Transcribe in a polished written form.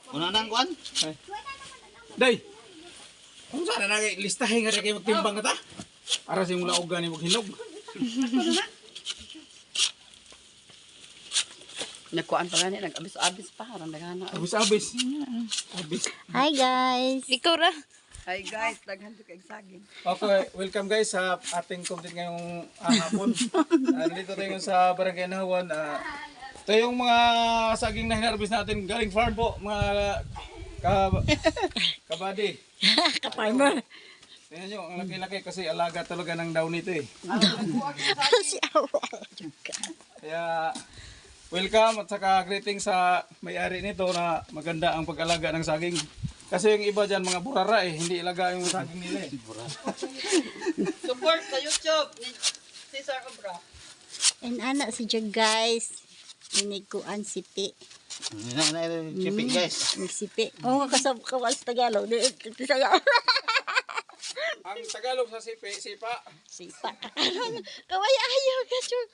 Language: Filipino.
Una nang kuan? Day! Kung saan na listahin nga rin kayo magtimbang ka ta? Para sa yung laogan ni maghinog. Nagkuan pa gani, nag-abis-abis pa, harang nagana. Abis-abis. Abis. Hi guys. Ikaw ra. Hi guys, daghan to kay saging. Okay, welcome guys sa ating content ngayong hapon. Nandito tayo sa Barangay Nahawan. Ito yung mga saging na hinarbis natin galing farm po, mga kabady. Ka-farmer. Tingnan nyo, ang laki-laki kasi alaga talaga ng daw nito eh. Si Awa. Kaya welcome at saka greeting sa may-ari nito na maganda ang pag-alaga ng saging. Kasi yung iba dyan mga burara eh, hindi ilaga yung saging nila eh. Support sa YouTube ni Cesar Obra. And anak si Jog guys. Inikuan sipi. Chipik guys. Sipi. Oh, kasab kawas Tagalog. Saya. Ang Tagalog sa sipa. Sipa. Kaway ayaw ka Jog.